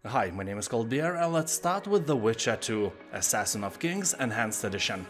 Hi, my name is Beer, and let's start with The Witcher 2, Assassin of Kings Enhanced Edition.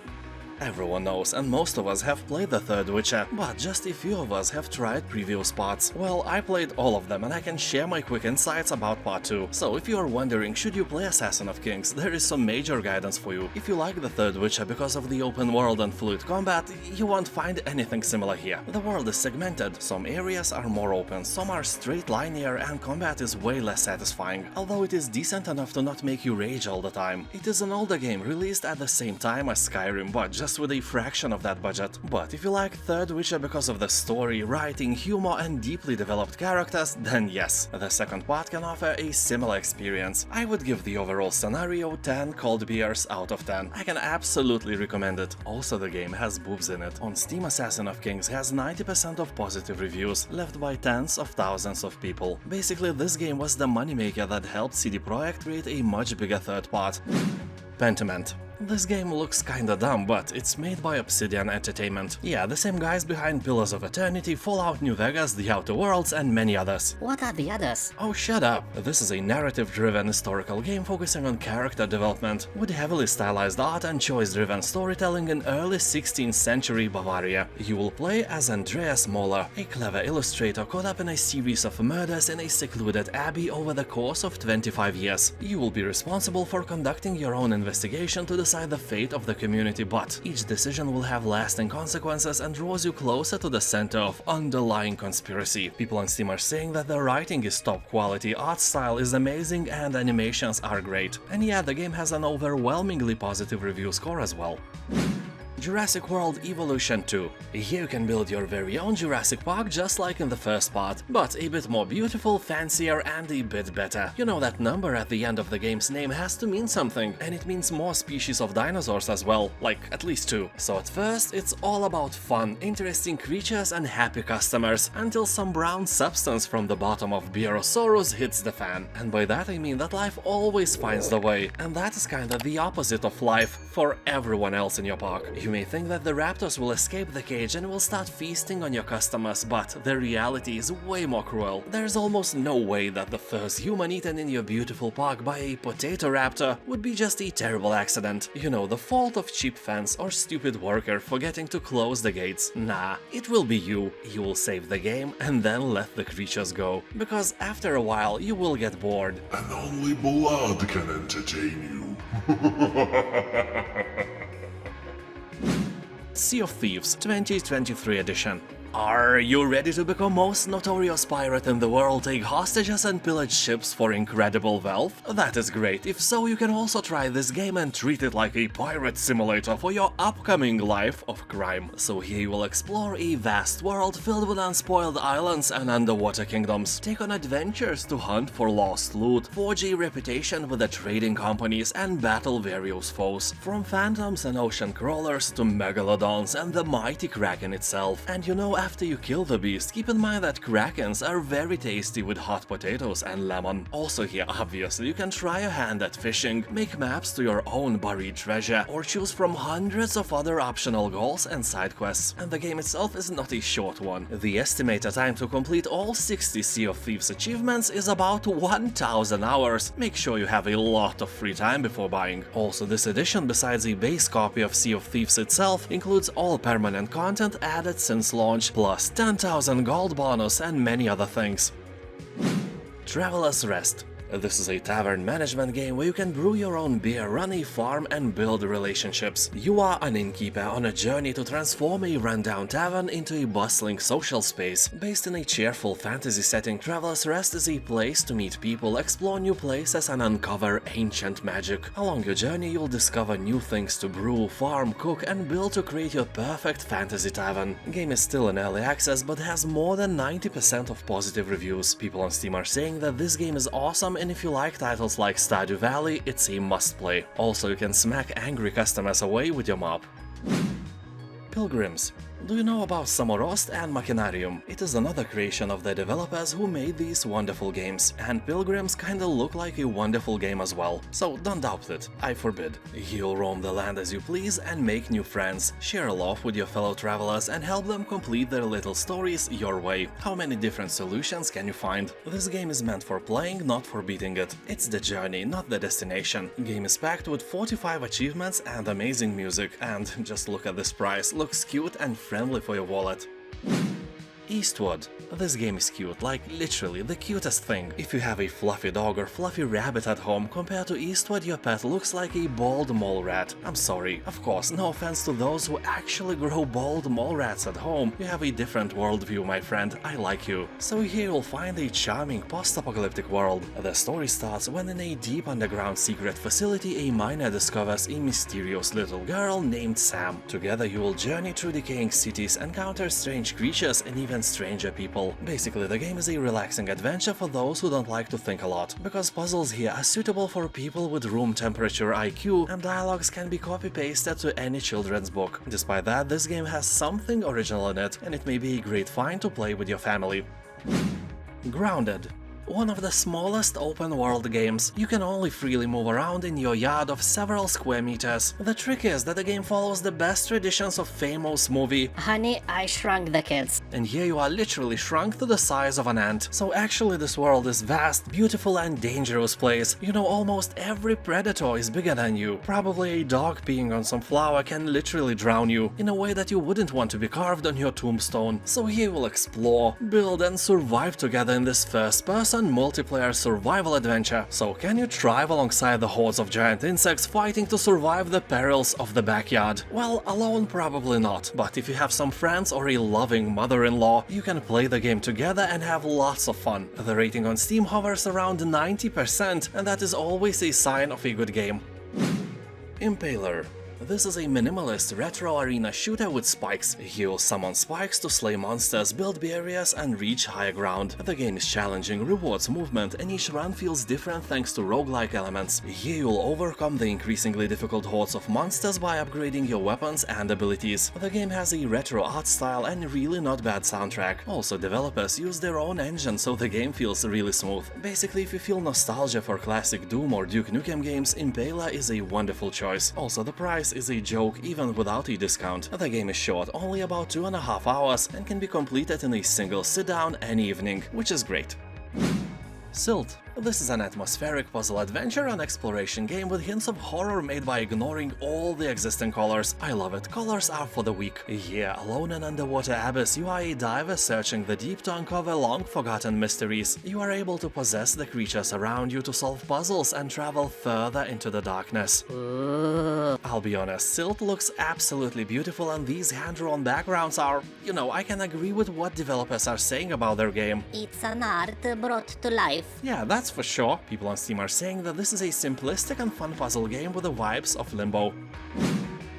Everyone knows, and most of us have played the third Witcher, but just a few of us have tried previous parts. Well, I played all of them and I can share my quick insights about part 2. So if you are wondering should you play Assassin of Kings, there is some major guidance for you. If you like the third Witcher because of the open world and fluid combat, you won't find anything similar here. The world is segmented, some areas are more open, some are straight linear, and combat is way less satisfying, although it is decent enough to not make you rage all the time. It is an older game released at the same time as Skyrim, but just with a fraction of that budget. But if you like third Witcher because of the story, writing, humor and deeply developed characters, then yes, the second part can offer a similar experience. I would give the overall scenario 10 cold beers out of 10. I can absolutely recommend it. Also, the game has boobs in it. On Steam, Assassin of Kings has 90% of positive reviews, left by tens of thousands of people. Basically, this game was the moneymaker that helped CD Projekt create a much bigger third part. Pentiment. This game looks kinda dumb, but it's made by Obsidian Entertainment. Yeah, the same guys behind Pillars of Eternity, Fallout New Vegas, The Outer Worlds and many others. What are the others? Oh, shut up! This is a narrative-driven historical game focusing on character development, with heavily stylized art and choice-driven storytelling in early 16th century Bavaria. You will play as Andreas Moller, a clever illustrator caught up in a series of murders in a secluded abbey over the course of 25 years. You will be responsible for conducting your own investigation to decide the fate of the community, but each decision will have lasting consequences and draws you closer to the center of underlying conspiracy. People on Steam are saying that the writing is top quality, art style is amazing and animations are great. And yeah, the game has an overwhelmingly positive review score as well. Jurassic World Evolution 2. Here you can build your very own Jurassic Park just like in the first part, but a bit more beautiful, fancier and a bit better. You know that number at the end of the game's name has to mean something, and it means more species of dinosaurs as well, like at least 2. So at first it's all about fun, interesting creatures and happy customers, until some brown substance from the bottom of Biosaurus hits the fan. And by that I mean that life always finds the way, and that is kinda the opposite of life for everyone else in your park. You may think that the raptors will escape the cage and will start feasting on your customers, but the reality is way more cruel. There's almost no way that the first human eaten in your beautiful park by a potato raptor would be just a terrible accident. You know, the fault of cheap fence or stupid worker forgetting to close the gates. Nah, it will be you. You will save the game and then let the creatures go. Because after a while you will get bored. And only blood can entertain you. Sea of Thieves 2023 edition. Are you ready to become most notorious pirate in the world, take hostages and pillage ships for incredible wealth? That is great. If so, you can also try this game and treat it like a pirate simulator for your upcoming life of crime. So here you will explore a vast world filled with unspoiled islands and underwater kingdoms, take on adventures to hunt for lost loot, forge a reputation with the trading companies and battle various foes, from phantoms and ocean crawlers to megalodons and the mighty kraken itself. And you know, after you kill the beast, keep in mind that krakens are very tasty with hot potatoes and lemon. Also here, obviously, you can try your hand at fishing, make maps to your own buried treasure, or choose from hundreds of other optional goals and side quests. And the game itself is not a short one. The estimated time to complete all 60 Sea of Thieves achievements is about 1000 hours. Make sure you have a lot of free time before buying. Also, this edition, besides a base copy of Sea of Thieves itself, includes all permanent content added since launch, plus 10,000 gold bonus and many other things. Traveler's Rest. This is a tavern management game where you can brew your own beer, run a farm and build relationships. You are an innkeeper on a journey to transform a rundown tavern into a bustling social space. Based in a cheerful fantasy setting, Traveler's Rest is a place to meet people, explore new places and uncover ancient magic. Along your journey you'll discover new things to brew, farm, cook and build to create your perfect fantasy tavern. The game is still in early access but has more than 90% of positive reviews. People on Steam are saying that this game is awesome, and if you like titles like Stardew Valley, it's a must-play. Also, you can smack angry customers away with your mop. Pilgrims. Do you know about Samorost and Machinarium? It is another creation of the developers who made these wonderful games, and Pilgrims kinda look like a wonderful game as well, so don't doubt it, I forbid. You'll roam the land as you please and make new friends, share a laugh with your fellow travelers and help them complete their little stories your way. How many different solutions can you find? This game is meant for playing, not for beating it. It's the journey, not the destination. The game is packed with 45 achievements and amazing music, and just look at this price, looks cute and friendly for your wallet. Eastward. This game is cute, like literally the cutest thing. If you have a fluffy dog or fluffy rabbit at home, compared to Eastward your pet looks like a bald mole rat. I'm sorry, of course, no offense to those who actually grow bald mole rats at home. You have a different worldview, my friend, I like you. So here you'll find a charming post-apocalyptic world. The story starts when in a deep underground secret facility a miner discovers a mysterious little girl named Sam. Together you will journey through decaying cities, encounter strange creatures and even stranger people. Basically, the game is a relaxing adventure for those who don't like to think a lot, because puzzles here are suitable for people with room temperature IQ, and dialogues can be copy-pasted to any children's book. Despite that, this game has something original in it, and it may be a great find to play with your family. Grounded. One of the smallest open-world games. You can only freely move around in your yard of several square meters. The trick is that the game follows the best traditions of famous movie Honey, I Shrunk the Kids. And here you are literally shrunk to the size of an ant. So actually this world is vast, beautiful and dangerous place. You know, almost every predator is bigger than you. Probably a dog peeing on some flower can literally drown you, in a way that you wouldn't want to be carved on your tombstone. So here we'll explore, build and survive together in this first-person multiplayer survival adventure. So can you thrive alongside the hordes of giant insects fighting to survive the perils of the backyard? Well, alone probably not, but if you have some friends or a loving mother-in-law, you can play the game together and have lots of fun. The rating on Steam hovers around 90%, and that is always a sign of a good game. Impaler. This is a minimalist retro arena shooter with spikes. You'll summon spikes to slay monsters, build barriers and reach higher ground. The game is challenging, rewards movement, and each run feels different thanks to roguelike elements. Here you'll overcome the increasingly difficult hordes of monsters by upgrading your weapons and abilities. The game has a retro art style and really not bad soundtrack. Also, developers use their own engine, so the game feels really smooth. Basically, if you feel nostalgia for classic Doom or Duke Nukem games, Impaler is a wonderful choice. Also, the price is a joke even without a discount. The game is short, only about 2.5 hours, and can be completed in a single sit-down any evening, which is great. Silt. This is an atmospheric puzzle adventure and exploration game with hints of horror made by ignoring all the existing colors. I love it, colors are for the weak. Here, alone in underwater abyss, you are a diver searching the deep to uncover long-forgotten mysteries. You are able to possess the creatures around you to solve puzzles and travel further into the darkness. I'll be honest, Silt looks absolutely beautiful and these hand-drawn backgrounds are, you know, I can agree with what developers are saying about their game. It's an art brought to life. Yeah, that's for sure. People on Steam are saying that this is a simplistic and fun puzzle game with the vibes of Limbo.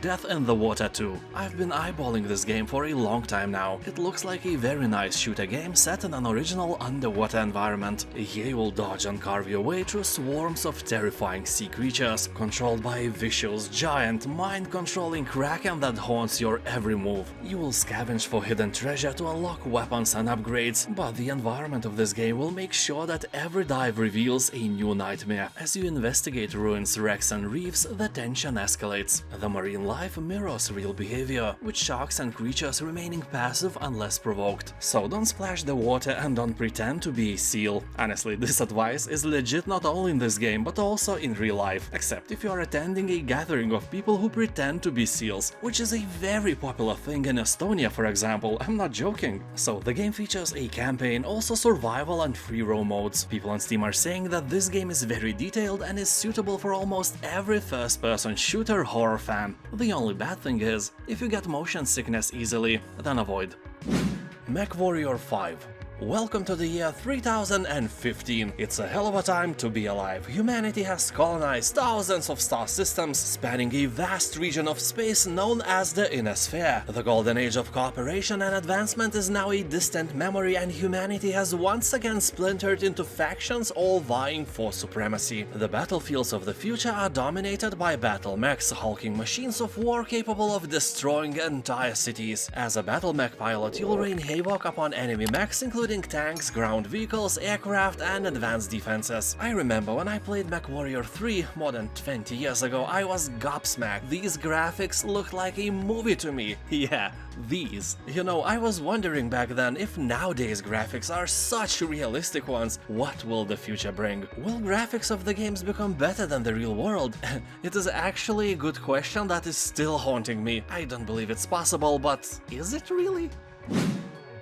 Death in the Water 2. I've been eyeballing this game for a long time now. It looks like a very nice shooter game set in an original underwater environment. Here you will dodge and carve your way through swarms of terrifying sea creatures, controlled by a vicious, giant, mind-controlling kraken that haunts your every move. You will scavenge for hidden treasure to unlock weapons and upgrades, but the environment of this game will make sure that every dive reveals a new nightmare. As you investigate ruins, wrecks and reefs, the tension escalates. The marine life mirrors real behavior, with sharks and creatures remaining passive unless provoked. So don't splash the water and don't pretend to be a seal. Honestly, this advice is legit not only in this game, but also in real life, except if you are attending a gathering of people who pretend to be seals, which is a very popular thing in Estonia, for example, I'm not joking. So the game features a campaign, also survival and free roam modes. People on Steam are saying that this game is very detailed and is suitable for almost every first-person shooter horror fan. The only bad thing is, if you get motion sickness easily, then avoid. Mechwarrior 5. Welcome to the year 3015. It's a hell of a time to be alive. Humanity has colonized thousands of star systems, spanning a vast region of space known as the Inner Sphere. The golden age of cooperation and advancement is now a distant memory, and humanity has once again splintered into factions, all vying for supremacy. The battlefields of the future are dominated by battle mechs, hulking machines of war capable of destroying entire cities. As a battle mech pilot, you'll rain havoc upon enemy mechs, including tanks, ground vehicles, aircraft, and advanced defenses. I remember when I played Mechwarrior 3 more than 20 years ago, I was gobsmacked. These graphics looked like a movie to me. Yeah, these. You know, I was wondering back then if nowadays graphics are such realistic ones, what will the future bring? Will graphics of the games become better than the real world? It is actually a good question that is still haunting me. I don't believe it's possible, but is it really?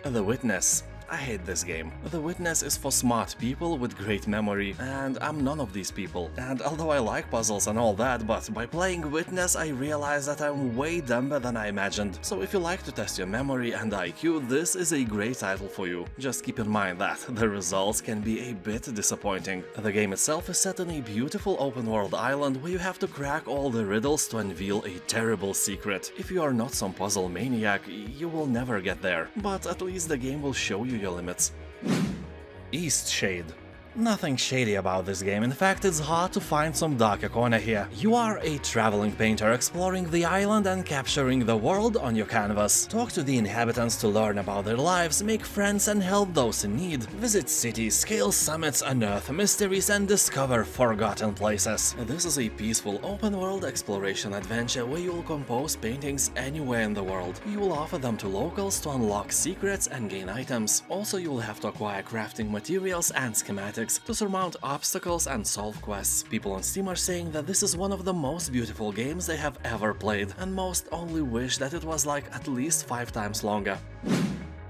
The Witness. I hate this game. The Witness is for smart people with great memory, and I'm none of these people. And although I like puzzles and all that, but by playing Witness I realize that I'm way dumber than I imagined. So if you like to test your memory and IQ, this is a great title for you. Just keep in mind that the results can be a bit disappointing. The game itself is set on a beautiful open-world island where you have to crack all the riddles to unveil a terrible secret. If you are not some puzzle maniac, you will never get there, but at least the game will show you your limits. Eastshade. Nothing shady about this game. In fact, it's hard to find some darker corner here. You are a traveling painter exploring the island and capturing the world on your canvas. Talk to the inhabitants to learn about their lives, make friends and help those in need. Visit cities, scale summits, unearth mysteries and discover forgotten places. This is a peaceful open-world exploration adventure where you will compose paintings anywhere in the world. You will offer them to locals to unlock secrets and gain items. Also, you will have to acquire crafting materials and schematics to surmount obstacles and solve quests. People on Steam are saying that this is one of the most beautiful games they have ever played, and most only wish that it was like at least 5 times longer.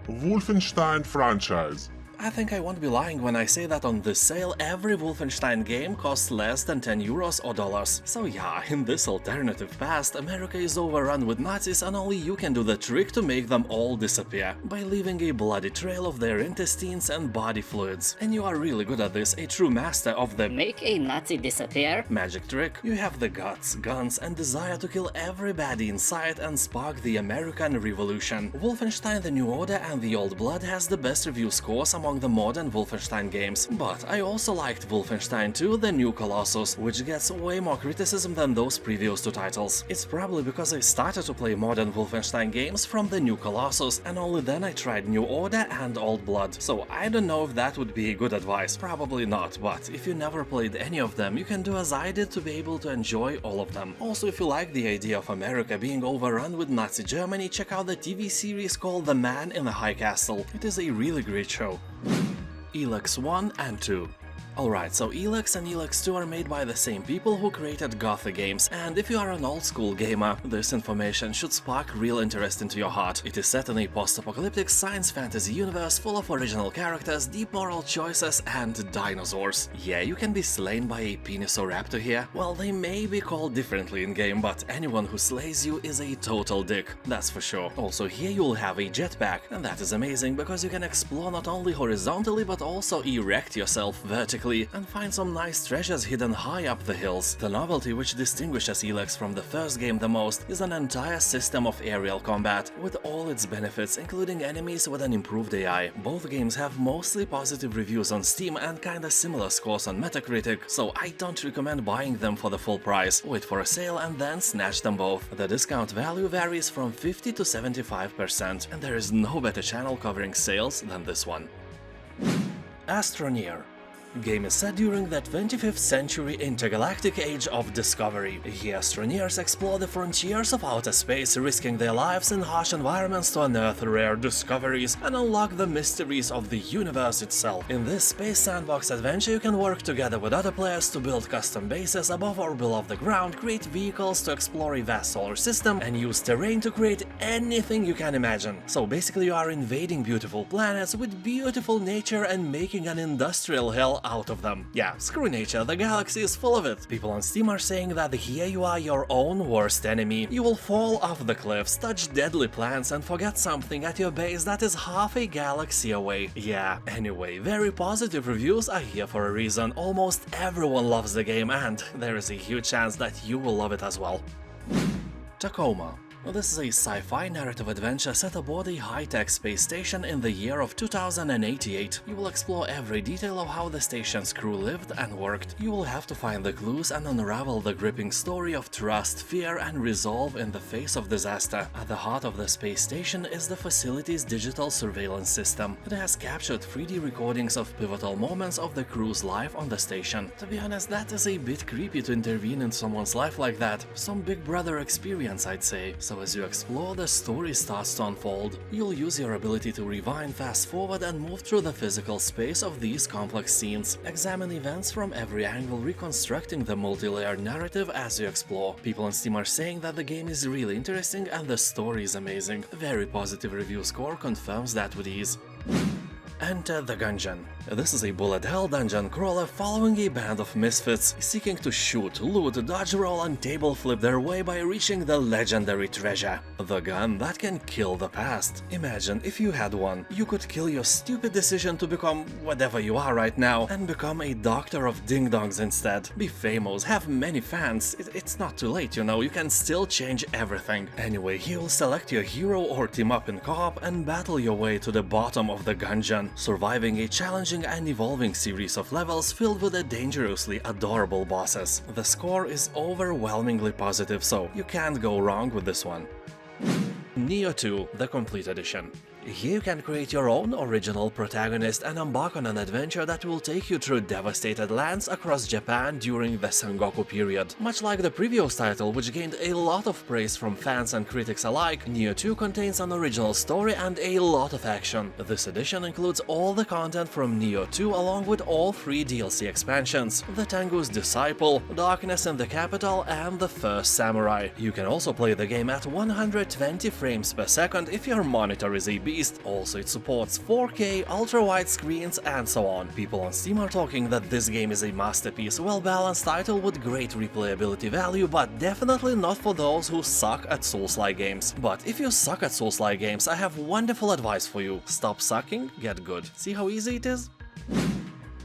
Wolfenstein Franchise. I think I won't be lying when I say that on this sale every Wolfenstein game costs less than 10 euros or dollars. So yeah, in this alternative past, America is overrun with Nazis and only you can do the trick to make them all disappear, by leaving a bloody trail of their intestines and body fluids. And you are really good at this, a true master of the Make a Nazi disappear? magic trick. You have the guts, guns and desire to kill everybody in sight and spark the American Revolution. Wolfenstein: The New Order and The Old Blood has the best review scores among the modern Wolfenstein games, but I also liked Wolfenstein 2: The New Colossus, which gets way more criticism than those previous 2 titles. It's probably because I started to play modern Wolfenstein games from The New Colossus, and only then I tried New Order and Old Blood, so I don't know if that would be good advice, probably not, but if you never played any of them, you can do as I did to be able to enjoy all of them. Also, if you like the idea of America being overrun with Nazi Germany, check out the TV series called The Man in the High Castle. It is a really great show. Elex 1 and 2. Alright, so Elex and Elex 2 are made by the same people who created Gothic games, and if you are an old school gamer, this information should spark real interest into your heart. It is set in a post-apocalyptic science fantasy universe full of original characters, deep moral choices, and dinosaurs. Yeah, you can be slain by a Penisoraptor here. Well, they may be called differently in-game, but anyone who slays you is a total dick, that's for sure. Also, here you'll have a jetpack, and that is amazing because you can explore not only horizontally but also erect yourself vertically and find some nice treasures hidden high up the hills. The novelty which distinguishes Elex from the first game the most is an entire system of aerial combat, with all its benefits, including enemies with an improved AI. Both games have mostly positive reviews on Steam and kinda similar scores on Metacritic, so I don't recommend buying them for the full price. Wait for a sale and then snatch them both. The discount value varies from 50 to 75%, and there is no better channel covering sales than this one. Astroneer. Game is set during the 25th century intergalactic age of discovery. Here, astroneers explore the frontiers of outer space, risking their lives in harsh environments to unearth rare discoveries and unlock the mysteries of the universe itself. In this space sandbox adventure, you can work together with other players to build custom bases above or below the ground, create vehicles to explore a vast solar system, and use terrain to create anything you can imagine. So basically, you are invading beautiful planets with beautiful nature and making an industrial hell out of them. Yeah, screw nature, the galaxy is full of it. People on Steam are saying that here you are your own worst enemy. You will fall off the cliffs, touch deadly plants and forget something at your base that is half a galaxy away. Yeah, anyway, very positive reviews are here for a reason. Almost everyone loves the game and there is a huge chance that you will love it as well. Tacoma. This is a sci-fi narrative adventure set aboard a high-tech space station in the year of 2088. You will explore every detail of how the station's crew lived and worked. You will have to find the clues and unravel the gripping story of trust, fear and resolve in the face of disaster. At the heart of the space station is the facility's digital surveillance system. It has captured 3D recordings of pivotal moments of the crew's life on the station. To be honest, that is a bit creepy to intervene in someone's life like that. Some Big Brother experience, I'd say. So as you explore, the story starts to unfold. You'll use your ability to rewind, fast forward and move through the physical space of these complex scenes. Examine events from every angle, reconstructing the multi-layered narrative as you explore. People on Steam are saying that the game is really interesting and the story is amazing. A very positive review score confirms that with ease. Enter the Gungeon. This is a bullet hell dungeon crawler following a band of misfits seeking to shoot, loot, dodge roll and table flip their way by reaching the legendary treasure, the gun that can kill the past. Imagine if you had one. You could kill your stupid decision to become whatever you are right now and become a doctor of ding-dongs instead. Be famous, have many fans. It's not too late, you know, you can still change everything. Anyway, you'll select your hero or team up in co-op and battle your way to the bottom of the Gungeon, surviving a challenging and evolving series of levels filled with dangerously adorable bosses. The score is overwhelmingly positive, so you can't go wrong with this one. Nioh 2, the Complete Edition. Here you can create your own original protagonist and embark on an adventure that will take you through devastated lands across Japan during the Sengoku period. Much like the previous title, which gained a lot of praise from fans and critics alike, Nioh 2 contains an original story and a lot of action. This edition includes all the content from Nioh 2 along with all 3 DLC expansions: The Tengu's Disciple, Darkness in the Capital and The First Samurai. You can also play the game at 120 frames per second if your monitor is a beast. Also, it supports 4K, ultra-wide screens and so on. People on Steam are talking that this game is a masterpiece, well-balanced title with great replayability value, but definitely not for those who suck at Souls-like games. But if you suck at Souls-like games, I have wonderful advice for you. Stop sucking, get good. See how easy it is?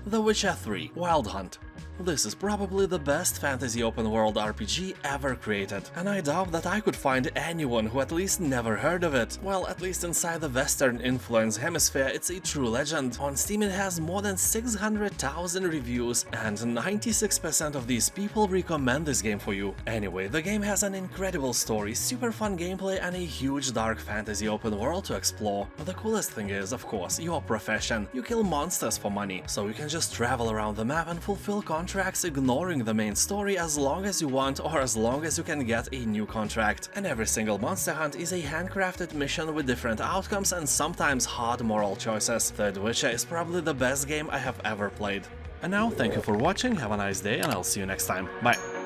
The Witcher 3: Wild Hunt. This is probably the best fantasy open-world RPG ever created, and I doubt that I could find anyone who at least never heard of it. Well, at least inside the Western-influenced hemisphere, it's a true legend. On Steam it has more than 600,000 reviews, and 96% of these people recommend this game for you. Anyway, the game has an incredible story, super fun gameplay, and a huge dark fantasy open world to explore. The coolest thing is, of course, your profession. You kill monsters for money, so you can just travel around the map and fulfill contracts ignoring the main story as long as you want or as long as you can get a new contract. And every single monster hunt is a handcrafted mission with different outcomes and sometimes hard moral choices. The Witcher is probably the best game I have ever played. And now, thank you for watching, have a nice day and I'll see you next time. Bye!